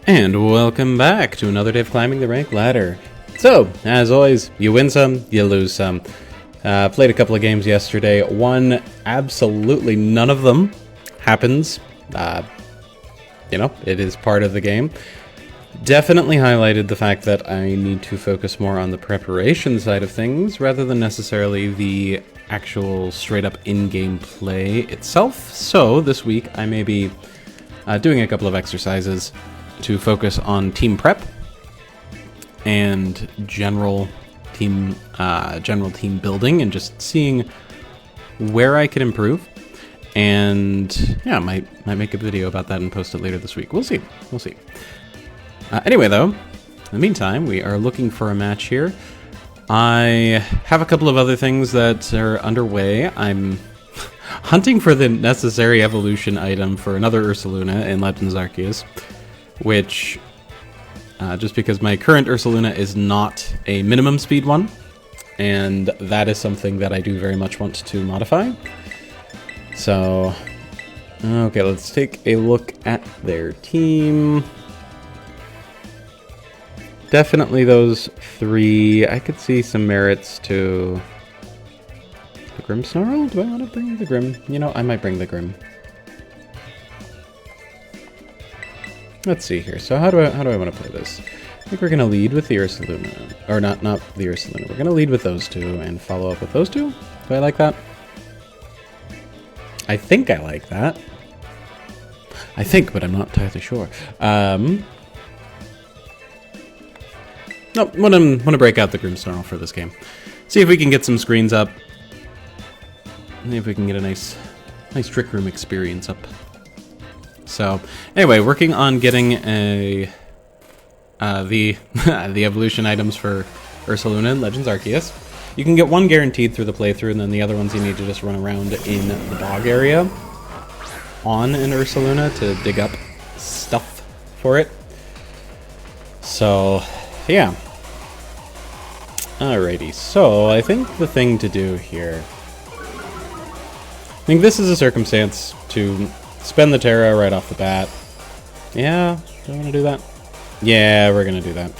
And welcome back to another day of climbing the rank ladder. So, as always, you win some, you lose some. Played a couple of games yesterday. One, absolutely none of them happens. You know, it is part of the game. Definitely highlighted the fact that I need to focus more on the preparation side of things rather than necessarily the actual straight-up in-game play itself. So, this week I may be doing a couple of exercises to focus on team prep and general team building, and just seeing where I could improve. And yeah, might make a video about that and post it later this week. We'll see. Anyway, though, in the meantime, we are looking for a match here. I have a couple of other things that are underway. I'm hunting for the necessary evolution item for another Ursaluna in Legends Arceus, which, just because my current Ursaluna is not a minimum speed one, and that is something that I do very much want to modify. So, okay, let's take a look at their team. Definitely those three. I could see some merits to the Grimmsnarl. Do I want to bring the Grimm? You know, I might bring the Grimm. Let's see here. So how do I want to play this? I think we're going to lead with the Ursaluna. Or not the Ursaluna. We're going to lead with those two and follow up with those two. Do I like that? I think I like that. I think, but I'm not entirely sure. Nope, want to break out the Grimmsnarl for this game. See if we can get some screens up. See if we can get a nice Trick Room experience up. So, anyway, working on getting the evolution items for Ursaluna and Legends Arceus. You can get one guaranteed through the playthrough, and then the other ones you need to just run around in the bog area on an Ursaluna to dig up stuff for it. So, yeah. Alrighty, so I think the thing to do here... I think this is a circumstance to spend the Terra right off the bat. Yeah, do I want to do that? Yeah, we're going to do that.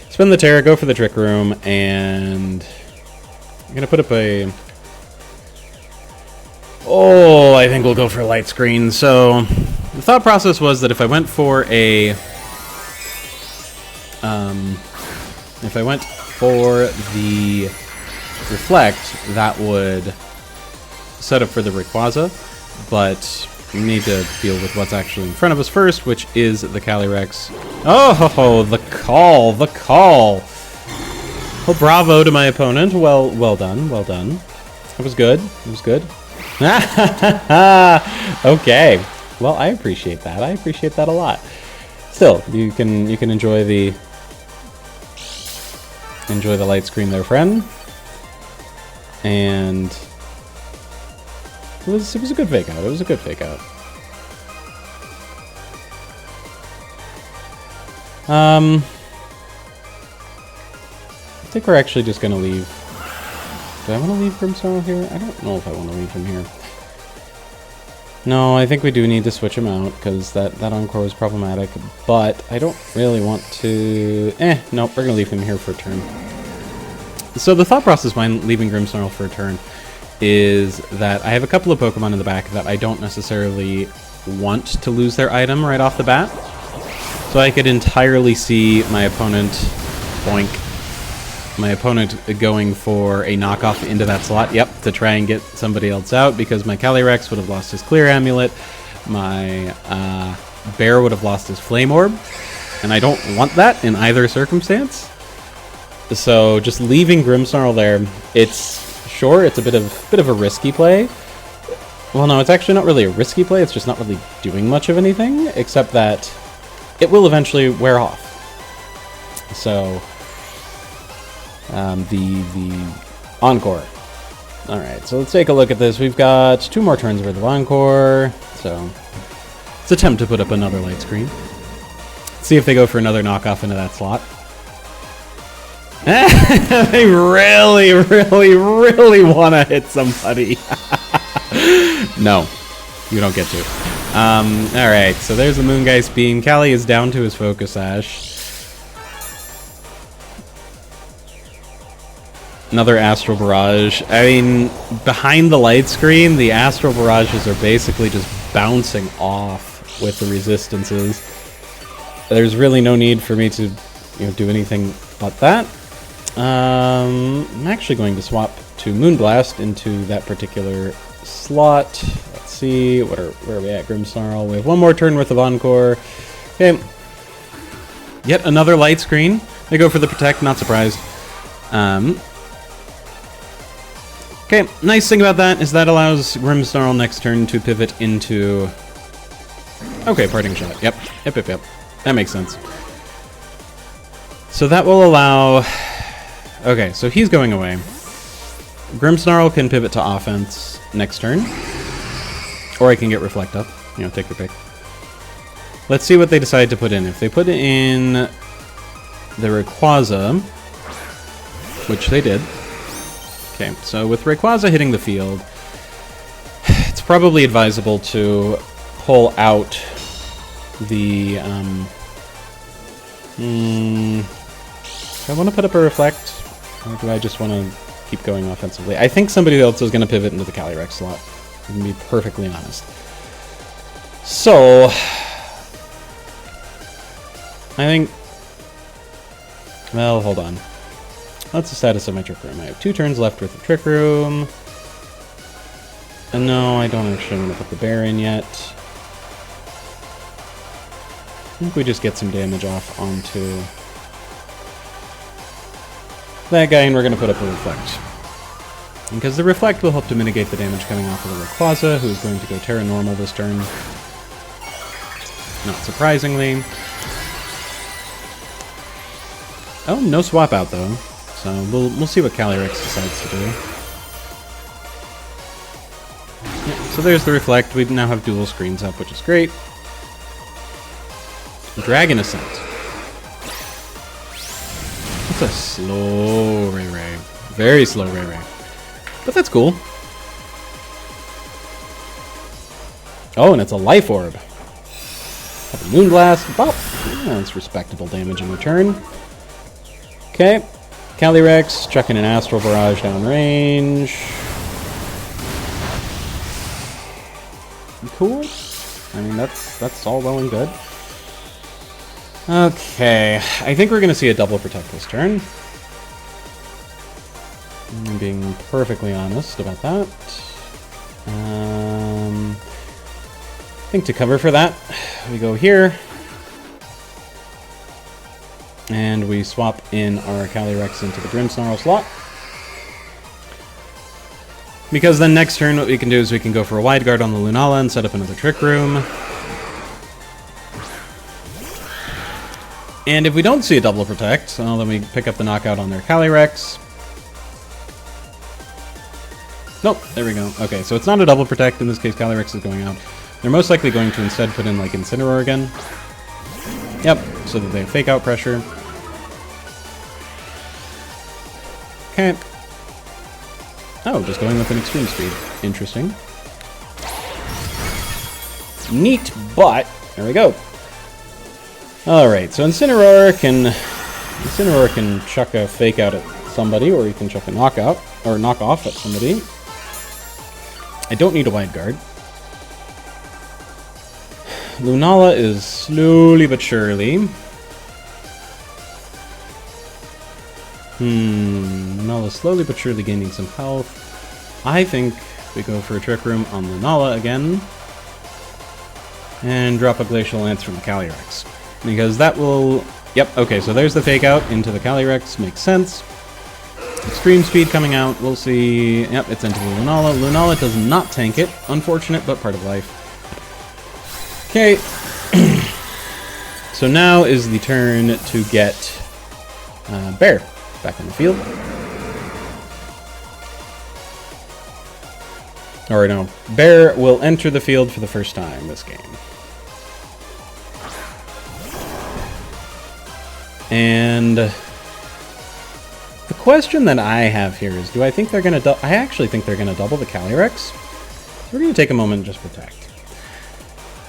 Spend the Terra, go for the Trick Room, and... I'm going to put up a... Oh, I think we'll go for a light screen. So, the thought process was that if I went for a... if I went for the Reflect, that would set up for the Rayquaza, but we need to deal with what's actually in front of us first, which is the Calyrex. Oh, the call! Oh, bravo to my opponent. Well done. It was good. Okay. Well, I appreciate that. I appreciate that a lot. Still, you can enjoy the light screen there, friend. And it was a good fake out. I think we're actually just gonna leave. Do I want to leave Grimmsnarl here? I don't know if I want to leave him here. No, I think we do need to switch him out, because that Encore is problematic, but I don't really want to... no, we're gonna leave him here for a turn. So the thought process behind leaving Grimmsnarl for a turn is that I have a couple of Pokemon in the back that I don't necessarily want to lose their item right off the bat. So I could entirely see my opponent going for a knockoff into that slot. Yep, to try and get somebody else out, because my Calyrex would have lost his Clear Amulet, my Bear would have lost his Flame Orb, and I don't want that in either circumstance. So just leaving Grimmsnarl there, it's a bit of a risky play. Well, no, it's actually not really a risky play. It's just not really doing much of anything, except that it will eventually wear off. So, the Encore. Alright, so let's take a look at this. We've got 2 more turns worth of Encore. So, let's attempt to put up another light screen. See if they go for another knockoff into that slot. They really want to hit somebody. No, you don't get to. Alright, so there's the Moongeist Beam. Cali is down to his Focus Sash. Another Astral Barrage. I mean, behind the light screen, the Astral Barrages are basically just bouncing off with the resistances. There's really no need for me to, do anything but that. I'm actually going to swap to Moonblast into that particular slot. Let's see, where are we at? Grimmsnarl. We have one more turn worth of Encore. Okay. Yet another light screen. They go for the Protect, not surprised. Okay, nice thing about that is that allows Grimmsnarl next turn to pivot into... Okay, Parting Shot. Yep. That makes sense. So that will allow... Okay, so he's going away. Grimmsnarl can pivot to offense next turn. Or I can get Reflect up. Take your pick. Let's see what they decide to put in. If they put in the Rayquaza, which they did. Okay, so with Rayquaza hitting the field, it's probably advisable to pull out the... do I want to put up a Reflect? Or do I just want to keep going offensively? I think somebody else is going to pivot into the Calyrex slot. I'm going to be perfectly honest. So... I think... Well, hold on. What's the status of my Trick Room? I have 2 turns left with the Trick Room. And no, I don't actually want to put the Bear in yet. I think we just get some damage off onto that guy, and we're going to put up a Reflect. Because the Reflect will help to mitigate the damage coming off of the Rayquaza, who is going to go Terra Normal this turn. Not surprisingly. Oh, no swap out though. So we'll see what Calyrex decides to do. Yeah, so there's the Reflect. We now have dual screens up, which is great. Dragon Ascent. It's a slow Ray. Very slow Ray. But that's cool. Oh, and it's a Life Orb. Have a Moonblast. Bop. Yeah, that's respectable damage in return. Okay. Calyrex, chucking an Astral Barrage downrange. Cool. I mean, that's all well and good. Okay, I think we're going to see a double Protect this turn. I'm being perfectly honest about that. I think to cover for that, we go here. And we swap in our Calyrex into the Grimmsnarl slot. Because then next turn what we can do is we can go for a Wide Guard on the Lunala and set up another Trick Room. And if we don't see a double Protect, well, then we pick up the knockout on their Calyrex. Nope, there we go. Okay, so it's not a double Protect. In this case, Calyrex is going out. They're most likely going to instead put in, like, Incineroar again. Yep, so that they have Fake Out pressure. Okay. Oh, just going with an Extreme Speed. Interesting. Neat, but... There we go. Alright, so Incineroar can chuck a Fake Out at somebody, or he can chuck a Knockout, or Knock Off at somebody. I don't need a Wide Guard. Lunala is slowly but surely. Lunala slowly but surely gaining some health. I think we go for a Trick Room on Lunala again. And drop a Glacial Lance from the Calyrex. Because that will... Yep, okay, so there's the Fake Out into the Calyrex. Makes sense. Extreme Speed coming out. We'll see... Yep, it's into the Lunala. Lunala does not tank it. Unfortunate, but part of life. Okay, so now is the turn to get Bear back on the field. Or no, Bear will enter the field for the first time this game. And the question that I have here is, do I think they're going to... I actually think they're going to double the Calyrex. So we're going to take a moment and just protect.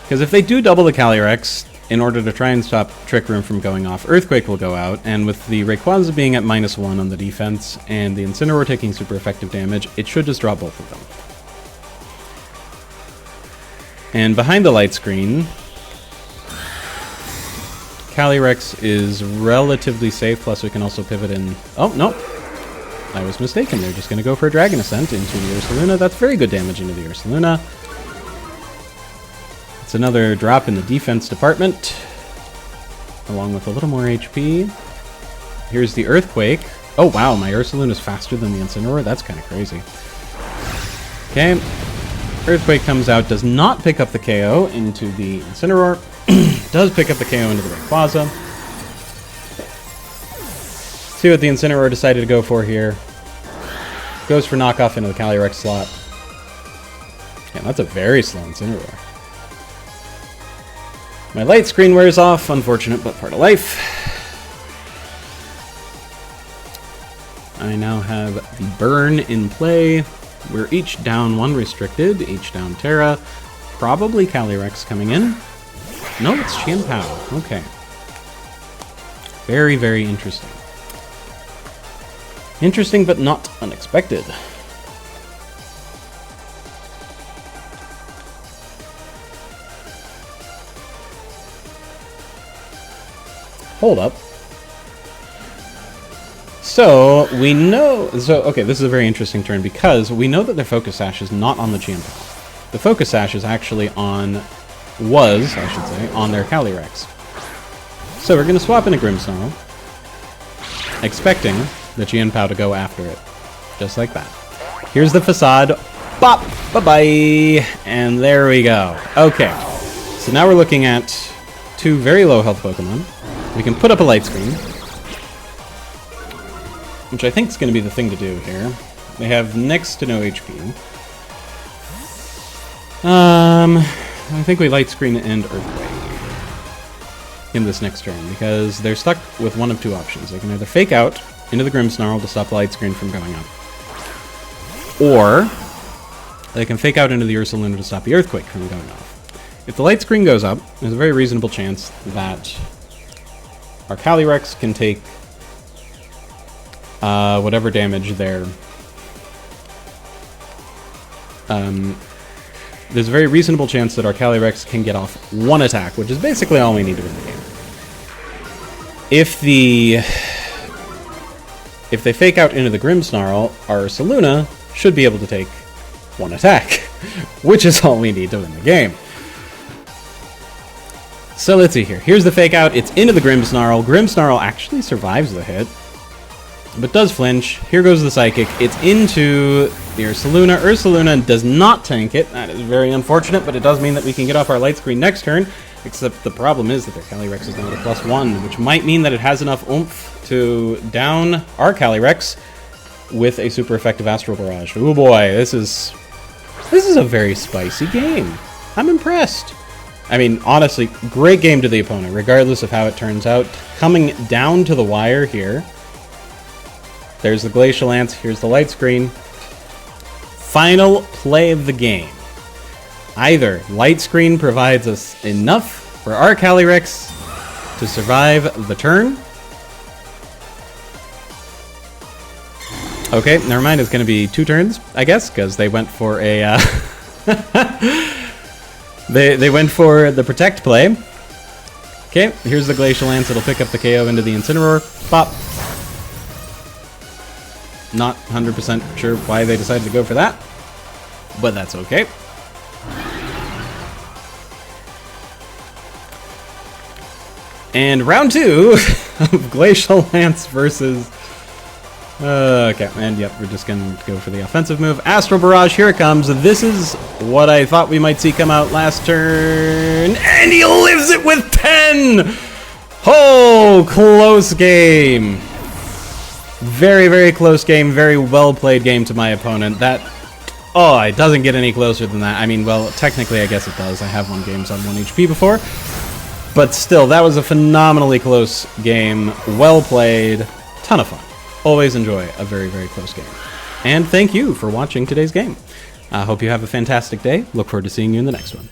Because if they do double the Calyrex, in order to try and stop Trick Room from going off, Earthquake will go out, and with the Rayquaza being at -1 on the defense, and the Incineroar taking super effective damage, it should just drop both of them. And behind the light screen, Calyrex is relatively safe, plus we can also pivot in... Oh, no! I was mistaken, they're just going to go for a Dragon Ascent into the Ursaluna. That's very good damage into the Ursaluna. It's another drop in the defense department, along with a little more HP. Here's the Earthquake. Oh wow, my Ursaluna is faster than the Incineroar? That's kind of crazy. Okay, Earthquake comes out, does not pick up the KO into the Incineroar, does pick up the KO into the Rayquaza. See what the Incineroar decided to go for here. Goes for knockoff into the Calyrex slot. Yeah, that's a very slow Incineroar. My light screen wears off, unfortunate but part of life. I now have the burn in play. We're each down 1 restricted, each down Terra. Probably Calyrex coming in. No, it's Chien-Pao. Okay. Very, very interesting. Interesting but not unexpected. Hold up. So, we know... So, okay, this is a very interesting turn because we know that their Focus Sash is not on the Chien-Pao. The Focus Sash is actually on... was, I should say, on their Calyrex. So we're going to swap in a Grimmsnarl, expecting the Chien-Pao to go after it. Just like that. Here's the Facade. Bop! Bye-bye! And there we go. Okay. So now we're looking at 2 very low health Pokemon. We can put up a light screen, which I think is going to be the thing to do here. They have next to no HP. I think we light screen and Earthquake in this next turn, because they're stuck with one of 2 options. They can either fake out into the Grimmsnarl to stop the light screen from going up, or they can fake out into the Ursaluna to stop the Earthquake from going off. If the light screen goes up, there's a very reasonable chance that our Calyrex can take whatever damage they're... there's a very reasonable chance that our Calyrex can get off 1 attack, which is basically all we need to win the game. If they fake out into the Grimmsnarl, our Ursaluna should be able to take 1 attack, which is all we need to win the game. So let's see here. Here's the fake out. It's into the Grimmsnarl. Grimmsnarl actually survives the hit, but does flinch. Here goes the Psychic. It's into the Ursaluna. Ursaluna does not tank it. That is very unfortunate, but it does mean that we can get off our light screen next turn, except the problem is that their Calyrex is now at a +1, which might mean that it has enough oomph to down our Calyrex with a super effective Astral Barrage. Oh boy, this is a very spicy game. I'm impressed. I mean, honestly, great game to the opponent, regardless of how it turns out. Coming down to the wire here. There's the Glacial Lance, here's the light screen. Final play of the game. Either light screen provides us enough for our Calyrex to survive the turn. Okay, never mind, it's going to be 2 turns, I guess, because they went for a... They went for the Protect play. Okay, here's the Glacial Lance. It'll pick up the KO into the Incineroar. Pop. Not 100% sure why they decided to go for that, but that's okay. And round 2 of Glacial Lance versus... okay, and yep, we're just going to go for the offensive move. Astral Barrage, here it comes. This is what I thought we might see come out last turn. And he lives it with 10! Oh, close game. Very, very close game. Very well-played game to my opponent. That... Oh, it doesn't get any closer than that. I mean, well, technically I guess it does. I have won games on 1 HP before. But still, that was a phenomenally close game. Well played. Ton of fun. Always enjoy a very, very close game. And thank you for watching today's game. I hope you have a fantastic day. Look forward to seeing you in the next one.